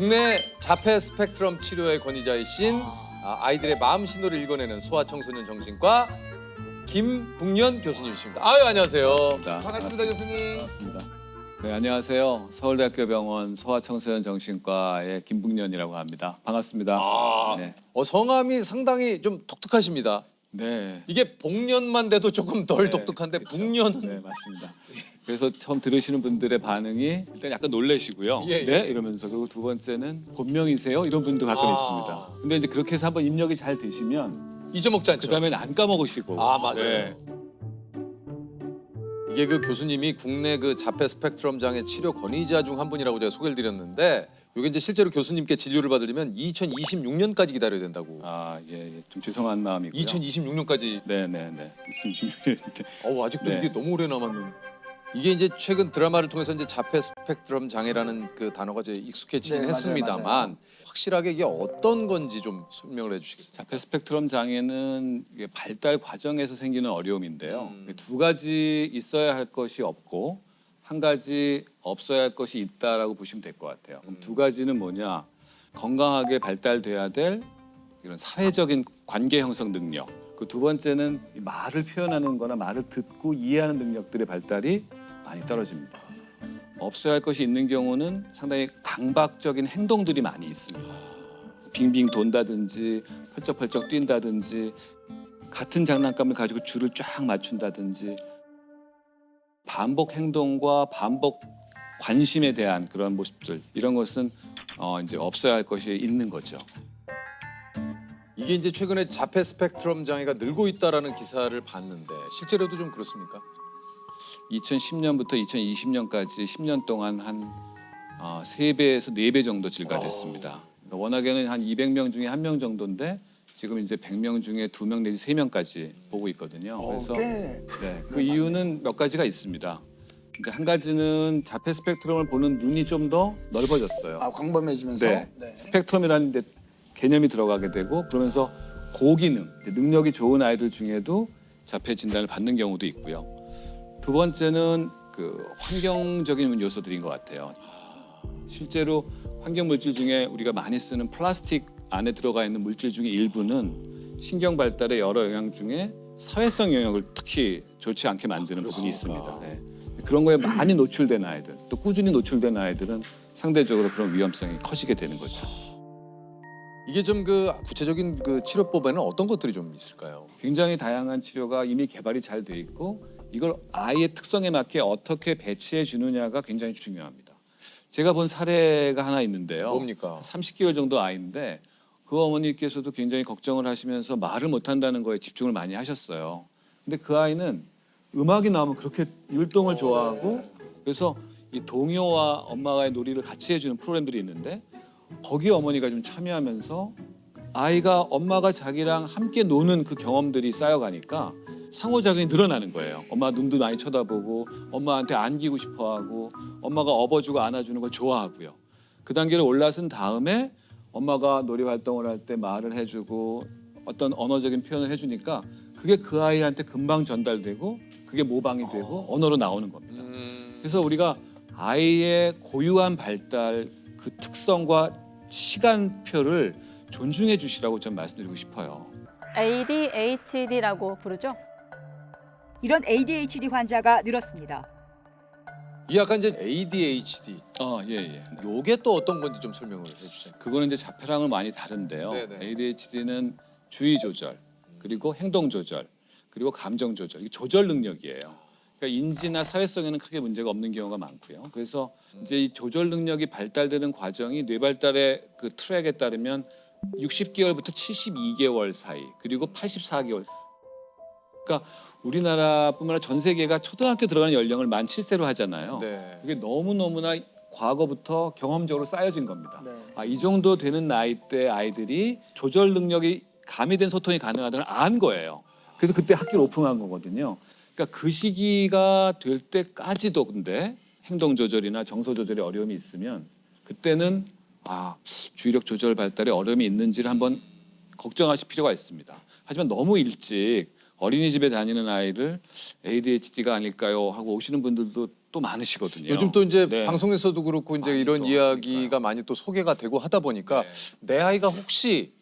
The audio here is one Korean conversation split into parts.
국내 자폐 스펙트럼 치료의 권위자이신 아이들의 마음 신호를 읽어내는 소아청소년 정신과 김북년 교수님이십니다. 아유, 안녕하세요. 반갑습니다, 교수님. 반갑습니다. 네, 안녕하세요. 서울대학교 병원 소아청소년 정신과의 김북년이라고 합니다. 반갑습니다. 네. 성함이 상당히 좀 독특하십니다. 네. 이게 복년만 돼도 조금 덜 독특한데 그렇죠. 북년은 네, 맞습니다. 그래서 처음 들으시는 분들의 반응이 일단 약간 놀라시고요. 예, 예. 네, 이러면서 그리고 두 번째는 본명이세요? 이런 분도 가끔 있습니다. 근데 이제 그렇게 해서 한번 입력이 잘 되시면 잊어먹지 않죠. 그다음에는 안 까먹으시고. 맞아요. 네. 이게 그 교수님이 국내 그 자폐 스펙트럼 장애 치료 권위자 중 한 분이라고 제가 소개를 드렸는데 이게 이제 실제로 교수님께 진료를 받으려면 2026년까지 기다려야 된다고. 예. 좀 죄송한 마음이고요. 2026년까지. 네. 2026년. 아직도 네. 이게 너무 오래 남았는데. 이게 이제 최근 드라마를 통해서 이제 자폐 스펙트럼 장애라는 그 단어가 이제 익숙해지긴 네, 맞아요, 했습니다만 맞아요. 확실하게 이게 어떤 건지 좀 설명을 해주시겠어요? 자폐 스펙트럼 장애는 이게 발달 과정에서 생기는 어려움인데요. 두 가지 있어야 할 것이 없고 한 가지 없어야 할 것이 있다라고 보시면 될 것 같아요. 그럼 두 가지는 뭐냐? 건강하게 발달돼야 될 이런 사회적인 관계 형성 능력. 그 두 번째는 이 말을 표현하는 거나 말을 듣고 이해하는 능력들의 발달이 많이 떨어집니다. 없어야 할 것이 있는 경우는 상당히 강박적인 행동들이 많이 있습니다. 빙빙 돈다든지 펄쩍펄쩍 뛴다든지 같은 장난감을 가지고 줄을 쫙 맞춘다든지 반복 행동과 반복 관심에 대한 그런 모습들 이런 것은 이제 없어야 할 것이 있는 거죠. 이게 이제 최근에 자폐 스펙트럼 장애가 늘고 있다라는 기사를 봤는데 실제로도 좀 그렇습니까? 2010년부터 2020년까지 10년 동안 한 3배에서 4배 정도 증가됐습니다. 그러니까 워낙에는 한 200명 중에 1명 정도인데 지금 이제 100명 중에 2명 내지 3명까지 보고 있거든요. 그래서 그 이유는 몇 가지가 있습니다. 이제 한 가지는 자폐 스펙트럼을 보는 눈이 좀 더 넓어졌어요. 광범해지면서. 네. 스펙트럼이라는 데 개념이 들어가게 되고 그러면서 고기능, 능력이 좋은 아이들 중에도 자폐 진단을 받는 경우도 있고요. 두 번째는 그 환경적인 요소들인 것 같아요. 실제로 환경 물질 중에 우리가 많이 쓰는 플라스틱 안에 들어가 있는 물질 중에 일부는 신경 발달의 여러 영향 중에 사회성 영역을 특히 좋지 않게 만드는 부분이 있습니다. 네. 그런 거에 많이 노출된 아이들, 또 꾸준히 노출된 아이들은 상대적으로 그런 위험성이 커지게 되는 거죠. 이게 좀 그 구체적인 그 치료법에는 어떤 것들이 좀 있을까요? 굉장히 다양한 치료가 이미 개발이 잘 돼 있고 이걸 아이의 특성에 맞게 어떻게 배치해 주느냐가 굉장히 중요합니다. 제가 본 사례가 하나 있는데요. 뭡니까? 30개월 정도 아이인데 그 어머니께서도 굉장히 걱정을 하시면서 말을 못한다는 거에 집중을 많이 하셨어요. 근데 그 아이는 음악이 나오면 그렇게 율동을 좋아하고 그래서 이 동요와 엄마와의 놀이를 같이 해주는 프로그램들이 있는데 거기에 어머니가 좀 참여하면서 아이가 엄마가 자기랑 함께 노는 그 경험들이 쌓여가니까 상호작용이 늘어나는 거예요. 엄마 눈도 많이 쳐다보고 엄마한테 안기고 싶어하고 엄마가 업어주고 안아주는 걸 좋아하고요. 그 단계를 올라선 다음에 엄마가 놀이 활동을 할 때 말을 해주고 어떤 언어적인 표현을 해주니까 그게 그 아이한테 금방 전달되고 그게 모방이 되고 언어로 나오는 겁니다. 그래서 우리가 아이의 고유한 발달 그 특성과 시간표를 존중해 주시라고 좀 말씀드리고 싶어요. ADHD라고 부르죠? 이런 ADHD 환자가 늘었습니다. 이 약간 이제 ADHD. 예. 요게 또 어떤 건지 좀 설명을 해주세요. 그거는 이제 자폐랑은 많이 다른데요. 네네. ADHD는 주의 조절, 그리고 행동 조절, 그리고 감정 조절. 이게 조절 능력이에요. 그러니까 인지나 사회성에는 크게 문제가 없는 경우가 많고요. 그래서 이제 이 조절 능력이 발달되는 과정이 뇌 발달의 그 트랙에 따르면 60개월부터 72개월 사이, 그리고 84개월. 그러니까 우리나라뿐만 아니라 전 세계가 초등학교 들어가는 연령을 만 7세로 하잖아요. 네. 그게 너무너무나 과거부터 경험적으로 쌓여진 겁니다. 네. 이 정도 되는 나이 대 아이들이 조절 능력이 가미된 소통이 가능하다는 걸 안 거예요. 그래서 그때 학교를 오픈한 거거든요. 그러니까 그 시기가 될 때까지도 근데 행동 조절이나 정서 조절에 어려움이 있으면 그때는 주의력 조절 발달에 어려움이 있는지를 한번 걱정하실 필요가 있습니다. 하지만 너무 일찍 어린이집에 다니는 아이를 ADHD가 아닐까요 하고 오시는 분들도 또 많으시거든요. 요즘 또 이제 네. 방송에서도 그렇고 이제 많이 이런 또 이야기가 하시니까요. 많이 또 소개가 되고 하다 보니까 네. 내 아이가 혹시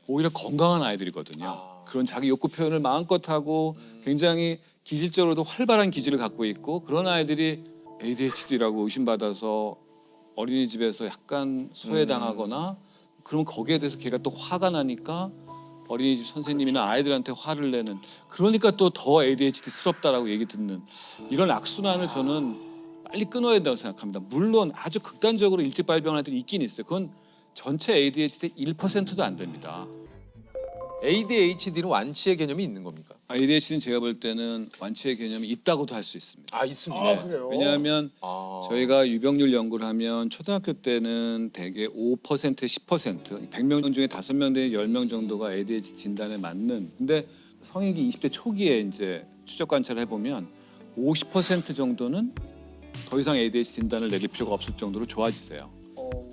오히려 건강한 아이들이거든요. 아. 그런 자기 욕구 표현을 마음껏 하고 굉장히 기질적으로도 활발한 기질을 갖고 있고 그런 아이들이 ADHD라고 의심받아서 어린이집에서 약간 소외당하거나 그러면 거기에 대해서 걔가 또 화가 나니까 어린이집 선생님이나 아이들한테 화를 내는 그러니까 또 더 ADHD스럽다라고 얘기 듣는 이런 악순환을 저는 빨리 끊어야 된다고 생각합니다. 물론 아주 극단적으로 일찍 발병한 아이들이 있긴 있어요. 그건 전체 ADHD의 1%도 안 됩니다. ADHD는 완치의 개념이 있는 겁니까? ADHD는 제가 볼 때는 완치의 개념이 있다고도 할 수 있습니다. 아 있습니다. 아, 그래요? 왜냐하면 아. 저희가 유병률 연구를 하면 초등학교 때는 대개 5% 10% 100명 중에 5명 내지 10명 정도가 ADHD 진단에 맞는 근데 성인기 20대 초기에 이제 추적 관찰을 해보면 50% 정도는 더 이상 ADHD 진단을 내릴 필요가 없을 정도로 좋아지세요.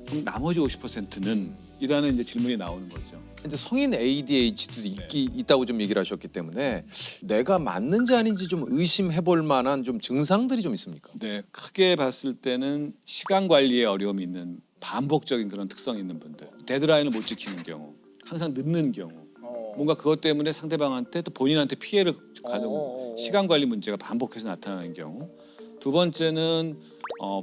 그럼 나머지 50%는 이라는 이제 질문이 나오는 거죠. 이제 성인 ADHD도 있다고 좀 얘기를 하셨기 때문에 내가 맞는지 아닌지 좀 의심해볼 만한 좀 증상들이 좀 있습니까? 네, 크게 봤을 때는 시간 관리에 어려움이 있는 반복적인 그런 특성이 있는 분들, 데드라인을 못 지키는 경우, 항상 늦는 경우, 뭔가 그것 때문에 상대방한테 또 본인한테 피해를 가는 시간 관리 문제가 반복해서 나타나는 경우, 두 번째는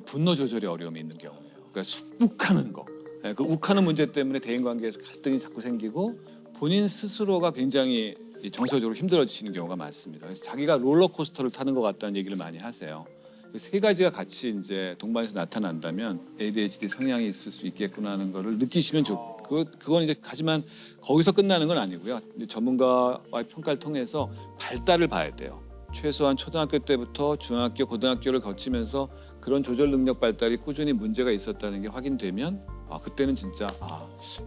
분노 조절에 어려움이 있는 경우예요. 그러니까 욱하는 거, 네, 그 욱하는 문제 때문에 대인 관계에서 갈등이 자꾸 생기고 본인 스스로가 굉장히 정서적으로 힘들어지시는 경우가 많습니다. 그래서 자기가 롤러코스터를 타는 것 같다는 얘기를 많이 하세요. 그 세 가지가 같이 이제 동반해서 나타난다면 ADHD 성향이 있을 수 있겠구나 하는 거를 느끼시면 좋고 그건 이제 하지만 거기서 끝나는 건 아니고요. 이제 전문가와의 평가를 통해서 발달을 봐야 돼요. 최소한 초등학교 때부터 중학교, 고등학교를 거치면서 그런 조절 능력 발달이 꾸준히 문제가 있었다는 게 확인되면 그때는 진짜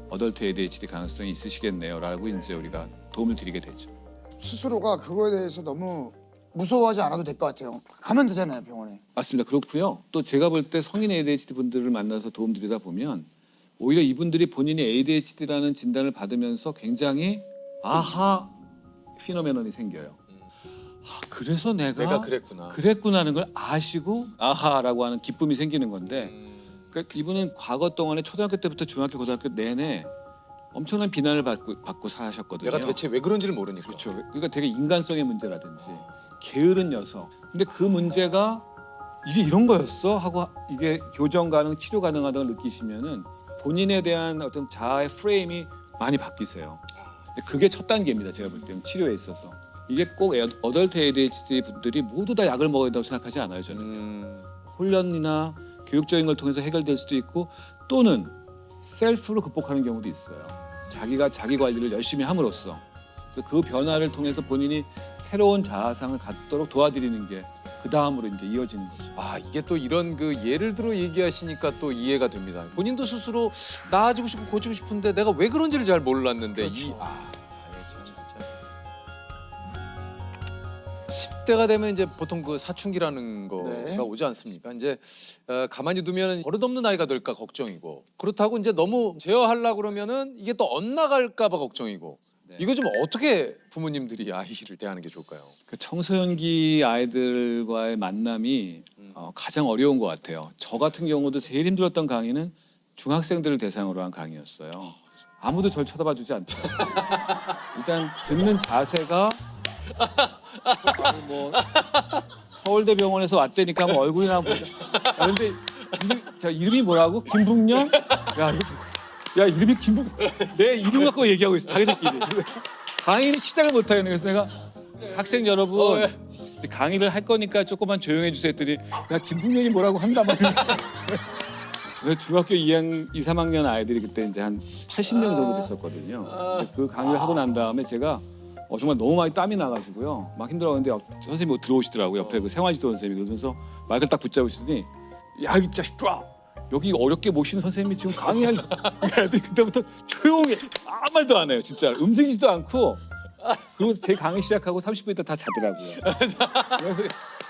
어덜트 ADHD 가능성이 있으시겠네요라고 이제 우리가 도움을 드리게 되죠. 스스로가 그거에 대해서 너무 무서워하지 않아도 될 것 같아요. 가면 되잖아요, 병원에. 맞습니다. 그렇고요. 또 제가 볼 때 성인 ADHD 분들을 만나서 도움 드리다 보면 오히려 이분들이 본인이 ADHD라는 진단을 받으면서 굉장히 아하 피노메논이 생겨요. 그래서 내가 그랬구나. 그랬구나는 걸 아시고 아하라고 하는 기쁨이 생기는 건데 그러니까 이분은 과거 동안에 초등학교 때부터 중학교, 고등학교 내내 엄청난 비난을 받고 사셨거든요. 내가 대체 왜 그런지를 모르니까. 그렇죠. 그러니까 되게 인간성의 문제라든지 게으른 녀석. 근데 그 문제가 이게 이런 거였어 하고 이게 교정 가능, 치료 가능하다고 느끼시면은 본인에 대한 어떤 자아의 프레임이 많이 바뀌세요. 근데 그게 첫 단계입니다. 제가 볼 때는 치료에 있어서. 이게 꼭 어덜트 ADHD 분들이 모두 다 약을 먹어야 된다고 생각하지 않아요. 저는 훈련이나 교육적인 걸 통해서 해결될 수도 있고 또는 셀프로 극복하는 경우도 있어요. 자기가 자기 관리를 열심히 함으로써 그래서 그 변화를 통해서 본인이 새로운 자아상을 갖도록 도와드리는 게 그 다음으로 이제 이어지는 거죠. 이게 또 이런 그 예를 들어 얘기하시니까 또 이해가 됩니다. 본인도 스스로 나아지고 싶고 고치고 싶은데 내가 왜 그런지를 잘 몰랐는데 참 진짜 10대가 되면 이제 보통 그 사춘기라는 거가 네. 오지 않습니까? 이제 가만히 두면 버릇없는 아이가 될까 걱정이고 그렇다고 이제 너무 제어하려고 그러면은 이게 또 엇나갈까 봐 걱정이고 이거 좀 어떻게 부모님들이 아이를 대하는 게 좋을까요? 그 청소년기 아이들과의 만남이 가장 어려운 것 같아요. 저 같은 경우도 제일 힘들었던 강의는 중학생들을 대상으로 한 강의였어요. 아무도 절 쳐다봐 주지 않더라고요. 일단 듣는 자세가 뭐 서울대병원에서 왔다니까 뭐 얼굴이나 보자. 그런데 이름이 뭐라고? 김북년? 야 이름이 김북. 내 이름 갖고 얘기하고 있어 자기들끼리. 강의는 시작을 못 하겠네. 그래서 내가 학생 여러분 강의를 할 거니까 조금만 조용해 주세요 했더니 야 김북년이 뭐라고 한단 말이야. 그래서 중학교 2, 3학년 아이들이 그때 이제 한 80명 정도 됐었거든요. 근데 그 강의를 하고 난 다음에 제가 정말 너무 많이 땀이 나가지고요. 막 힘들어하는데 선생님이 들어오시더라고요. 옆에 그 생활지도 선생님이. 그러면서 마이크를 딱 붙잡으시더니 야 이 자식들아 여기 어렵게 모시는 선생님이 지금 강의할 애들이 그때부터 조용해. 아무 말도 안 해요. 진짜 움직이지도 않고 그리고 제 강의 시작하고 30분 있다 다 자더라고요. 그래서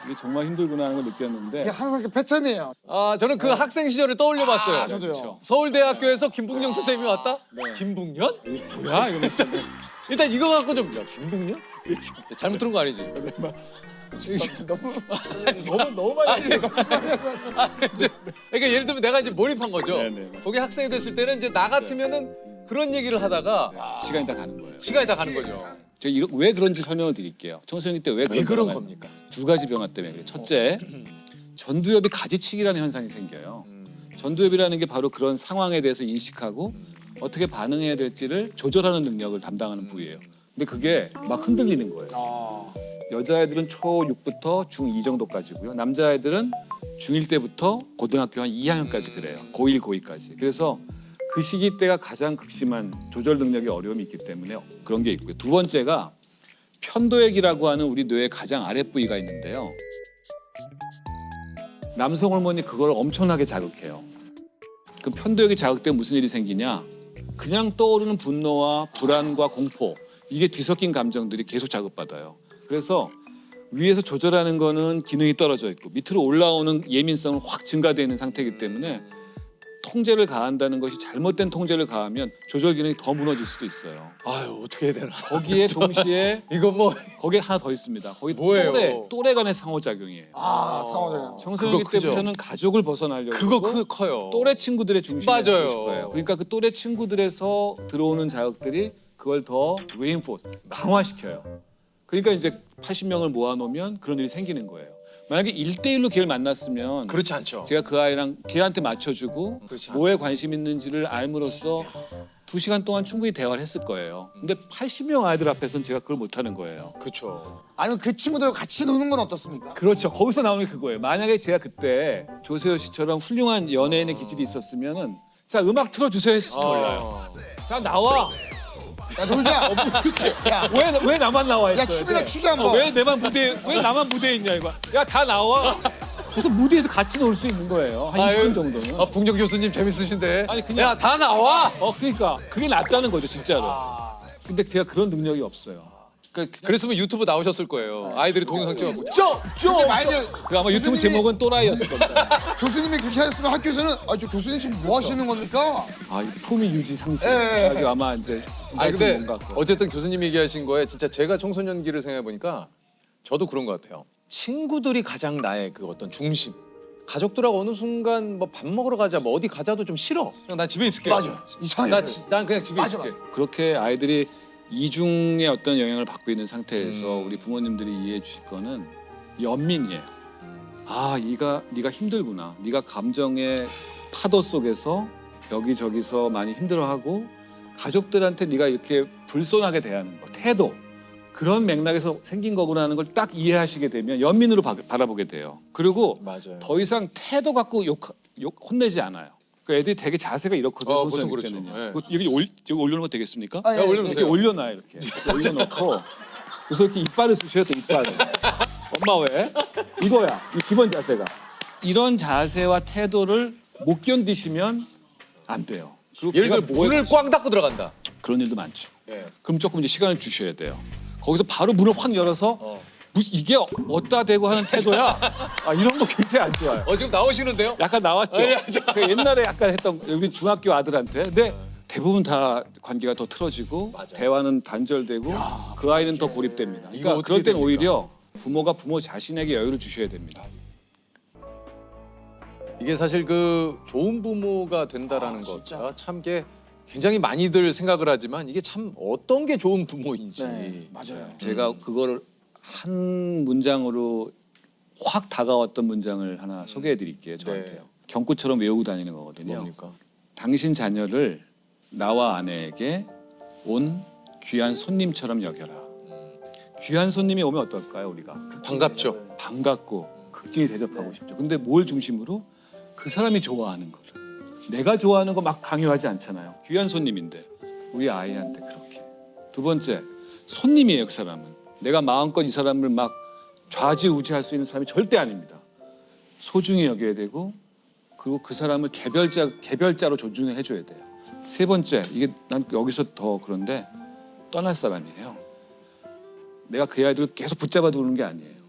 이게 정말 힘들구나 하는 걸 느꼈는데 이게 항상 그 패턴이에요. 저는 그 학생 시절을 떠올려봤어요. 저도요. 서울대학교에서 김북년 선생님이 왔다? 김북년? 뭐야 이러면서 일단 이거 갖고 좀 김북년? 잘못 들은 거 아니지? 너무 많이 그러니까 예를 들면 내가 이제 몰입한 거죠. 네네. 거기 학생이 됐을 때는 이제 나 같으면은 그런 얘기를 하다가 시간이 다 가는 거예요. 시간이 다 가는 거죠. 제가 왜 그런지 설명을 드릴게요. 청소년기 때 왜 그런 겁니까? 두 가지 변화 때문에 그래요. 첫째, 전두엽이 가지치기라는 현상이 생겨요. 전두엽이라는 게 바로 그런 상황에 대해서 인식하고 어떻게 반응해야 될지를 조절하는 능력을 담당하는 부위예요. 근데 그게 막 흔들리는 거예요. 여자애들은 초6부터 중2 정도까지고요. 남자애들은 중1 때부터 고등학교 한 2학년까지 그래요. 고1, 고2까지. 그래서 그 시기 때가 가장 극심한 조절 능력의 어려움이 있기 때문에 그런 게 있고요. 두 번째가 편도액이라고 하는 우리 뇌의 가장 아랫부위가 있는데요. 남성 호르몬이 그걸 엄청나게 자극해요. 그 편도액이 자극되면 무슨 일이 생기냐? 그냥 떠오르는 분노와 불안과 공포, 이게 뒤섞인 감정들이 계속 자극받아요. 그래서 위에서 조절하는 거는 기능이 떨어져 있고 밑으로 올라오는 예민성은 확 증가되어 있는 상태이기 때문에 통제를 가한다는 것이 잘못된 통제를 가하면 조절 기능이 더 무너질 수도 있어요. 아유 어떻게 해야 되나? 거기에 동시에 이거 뭐 거기에 하나 더 있습니다. 거기 뭐예요? 또래 간의 상호작용이에요. 상호작용. 청소년기 그거 크죠. 때부터는 가족을 벗어나려고 그거 그러고 커요. 또래 친구들의 중심에 맞아요. 서고 싶어요. 그러니까 그 또래 친구들에서 들어오는 자극들이 그걸 더 reinforce, 강화시켜요. 그러니까 이제 80명을 모아놓으면 그런 일이 생기는 거예요. 만약에 1대1로 걔를 만났으면 그렇지 않죠. 제가 그 아이랑 걔한테 맞춰주고 그렇지 뭐에 관심 있는지를 알므로써 2시간 동안 충분히 대화를 했을 거예요. 근데 80명 아이들 앞에서는 제가 그걸 못하는 거예요. 그렇죠. 아니면 그 친구들과 같이 노는 건 어떻습니까? 그렇죠. 거기서 나오는 게 그거예요. 만약에 제가 그때 조세호 씨처럼 훌륭한 연예인의 기질이 있었으면은 자 음악 틀어주세요 했을지 몰라요. 자 나와. 야 놀자. 그렇지. 야, 왜 나만 나와 있어야 야 춤이나 돼? 추게 한번. 왜 나만 무대에 있냐 이거. 야 다 나와. 그래서 무대에서 같이 놀 수 있는 거예요. 한 20분 정도는. 아 북녘 교수님 재밌으신데. 아니, 그냥- 야 다 나와. 그러니까 그게 낫다는 거죠 진짜로. 근데 걔가 그런 능력이 없어요. 그러니까 그냥 그랬으면 유튜브 나오셨을 거예요. 아이들이 동영상 찍어갖고 근데 만약에 그 아마 유튜브 교수님이- 제목은 또라이였을 겁니다. 교수님이 그렇게 하셨으면 학교에서는 저 교수님 지금 뭐 하시는 겁니까? 아, 이 품위 유지 상식. 예. 아주 아마 이제 아니 근데 뭔가 어쨌든 교수님 얘기하신 거에 진짜 제가 청소년기를 생각해 보니까 저도 그런 것 같아요. 친구들이 가장 나의 그 어떤 중심. 가족들하고 어느 순간 뭐 밥 먹으러 가자, 뭐 어디 가자도 좀 싫어. 그냥 난 집에 있을게. 맞아. 이상해. 난 그냥 집에 맞아, 있을게. 그렇게 아이들이 이중의 어떤 영향을 받고 있는 상태에서 우리 부모님들이 이해해 주실 거는 연민이에요. 아, 네가 힘들구나. 네가 감정의 파도 속에서 여기저기서 많이 힘들어하고 가족들한테 네가 이렇게 불손하게 대하는 거, 태도. 그런 맥락에서 생긴 거구나 하는 걸 딱 이해하시게 되면 연민으로 바라보게 돼요. 그리고 맞아요. 더 이상 태도 갖고 혼내지 않아요. 그 애들이 되게 자세가 이렇거든요. 보통 청소년기 그렇죠. 때는요. 예. 여기 올려놓은 거 되겠습니까? 아, 예, 올려놓으세요. 이렇게 올려놔요 이렇게. 올려놓고 그래서 이렇게 이빨을 쑤셔야 돼 이빨을. 엄마 왜? 이거야. 이 기본 자세가. 이런 자세와 태도를 못 견디시면 안 돼요. 그리고 예를 걔가 들어 뭐에 문을 꽝 닫고 들어간다. 그런 일도 많죠. 예. 그럼 조금 이제 시간을 주셔야 돼요. 거기서 바로 문을 확 열어서 이게 어디다 대고 하는 태도야? 아, 이런 거 굉장히 안 좋아요. 지금 나오시는데요? 약간 나왔죠. 아니, 그 옛날에 약간 했던 우리 중학교 아들한테. 근데 대부분 다 관계가 더 틀어지고 맞아요. 대화는 단절되고 그 아이는 더 고립됩니다. 이거 그러니까 어떻게 그럴 땐 됩니까? 오히려 부모가 부모 자신에게 여유를 주셔야 됩니다. 이게 사실 그 좋은 부모가 된다라는 진짜. 것과 참 게 굉장히 많이들 생각을 하지만 이게 참 어떤 게 좋은 부모인지. 네, 맞아요. 제가 그거를 한 문장으로 확 다가왔던 문장을 하나 소개해 드릴게요. 저한테요. 네. 경구처럼 외우고 다니는 거거든요. 뭡니까? 당신 자녀를 나와 아내에게 온 귀한 손님처럼 여겨라. 귀한 손님이 오면 어떨까요, 우리가? 반갑죠. 반갑고 극진히 대접하고 싶죠. 근데 뭘 중심으로? 그 사람이 좋아하는 거를. 내가 좋아하는 거 막 강요하지 않잖아요. 귀한 손님인데 우리 아이한테 그렇게. 두 번째, 손님이에요, 그 사람은. 내가 마음껏 이 사람을 막 좌지우지할 수 있는 사람이 절대 아닙니다. 소중히 여겨야 되고 그리고 그 사람을 개별자로 존중을 해줘야 돼요. 세 번째, 이게 난 여기서 더 그런데 떠날 사람이에요. 내가 그 아이들을 계속 붙잡아 두는 게 아니에요.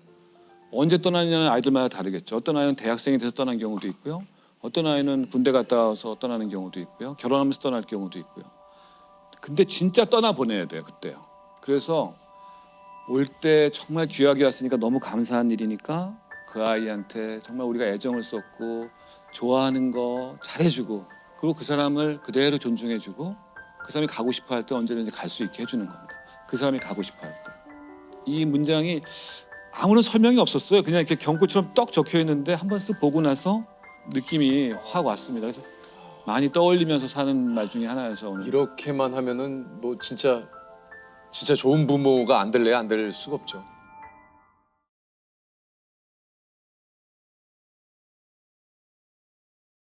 언제 떠나느냐는 아이들마다 다르겠죠. 어떤 아이는 대학생이 돼서 떠난 경우도 있고요. 어떤 아이는 군대 갔다 와서 떠나는 경우도 있고요. 결혼하면서 떠날 경우도 있고요. 근데 진짜 떠나보내야 돼요, 그때요. 그래서 올 때 정말 귀하게 왔으니까 너무 감사한 일이니까 그 아이한테 정말 우리가 애정을 썼고 좋아하는 거 잘해주고 그리고 그 사람을 그대로 존중해주고 그 사람이 가고 싶어 할 때 언제든지 갈 수 있게 해주는 겁니다. 그 사람이 가고 싶어 할 때. 이 문장이 아무런 설명이 없었어요. 그냥 이렇게 경고처럼 떡 적혀 있는데 한 번 쓱 보고 나서 느낌이 확 왔습니다. 그래서 많이 떠올리면서 사는 말 중에 하나여서 오늘 이렇게만 하면은 뭐 진짜 좋은 부모가 안 될래야 안 될 수가 없죠.